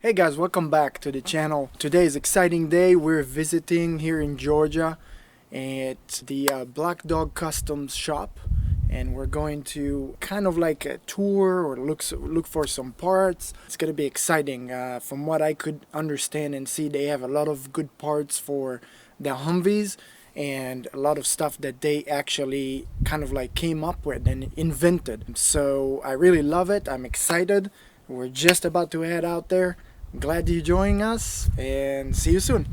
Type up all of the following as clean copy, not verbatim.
Hey guys, welcome back to the channel. Today is exciting day. We're visiting here in Georgia at the Black Dog Customs shop, and we're going to kind of like a tour or look for some parts. It's gonna be exciting. From what I could understand and see, they have a lot of good parts for the Humvees and a lot of stuff that they actually kind of like came up with and invented. So I really love it. I'm excited. We're just about to head out there. Glad you joining us, and see you soon.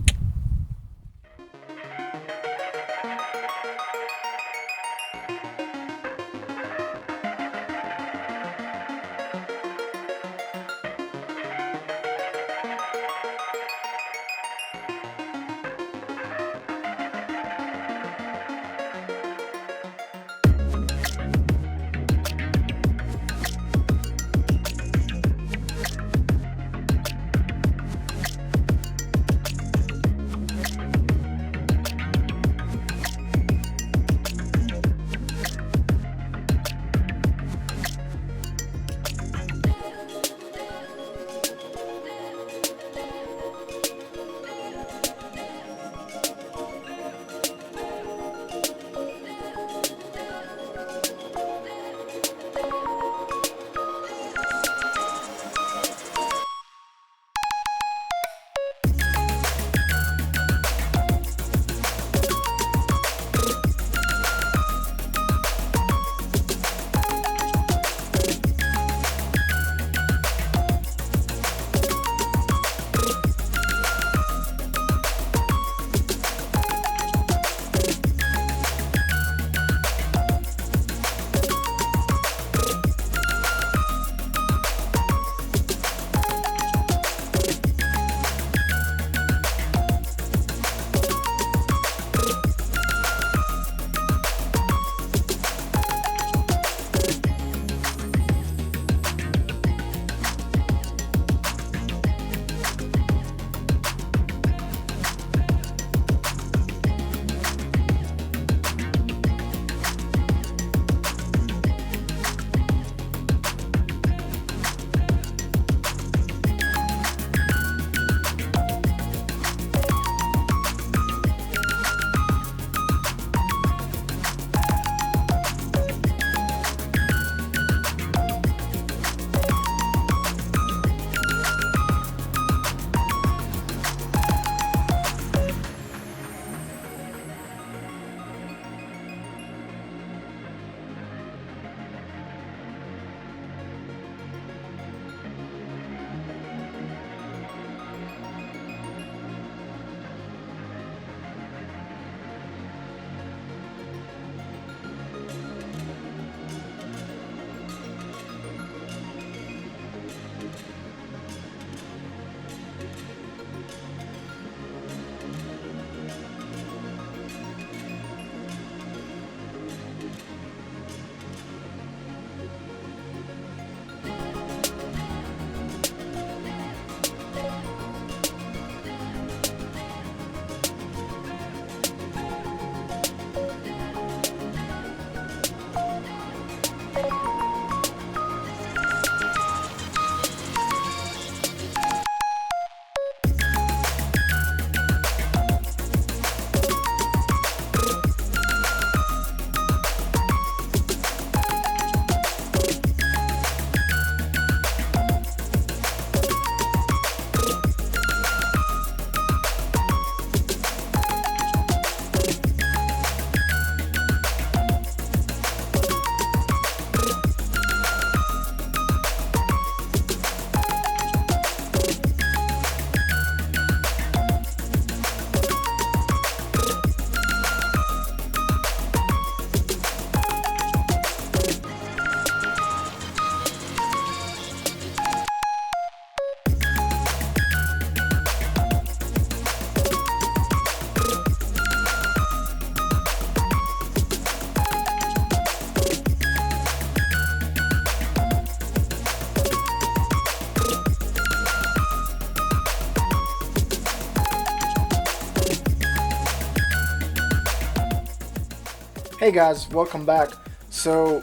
Hey guys, welcome back. So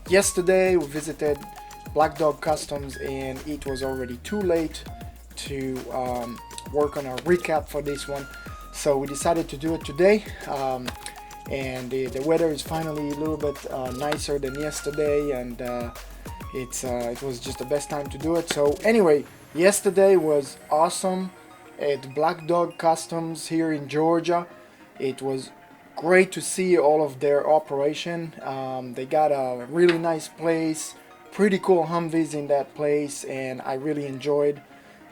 yesterday we visited Black Dog Customs, and it was already too late to work on a recap for this one, so we decided to do it today. And the weather is finally a little bit nicer than yesterday, and it was just the best time to do it. So anyway, yesterday was awesome at Black Dog Customs here in Georgia. It was great to see all of their operation. They got a really nice place, pretty cool Humvees in that place, and I really enjoyed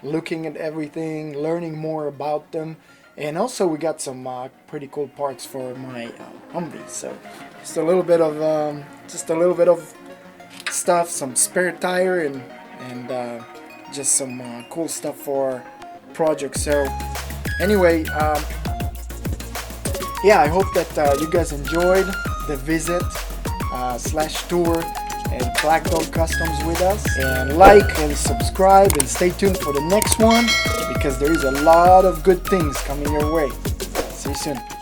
looking at everything, learning more about them. And also we got some pretty cool parts for my Humvee. So just a little bit of stuff, some spare tire, and just some cool stuff for projects. So anyway, yeah, I hope that you guys enjoyed the visit slash tour at Black Dog Customs with us, and like and subscribe and stay tuned for the next one, because there is a lot of good things coming your way. See you soon.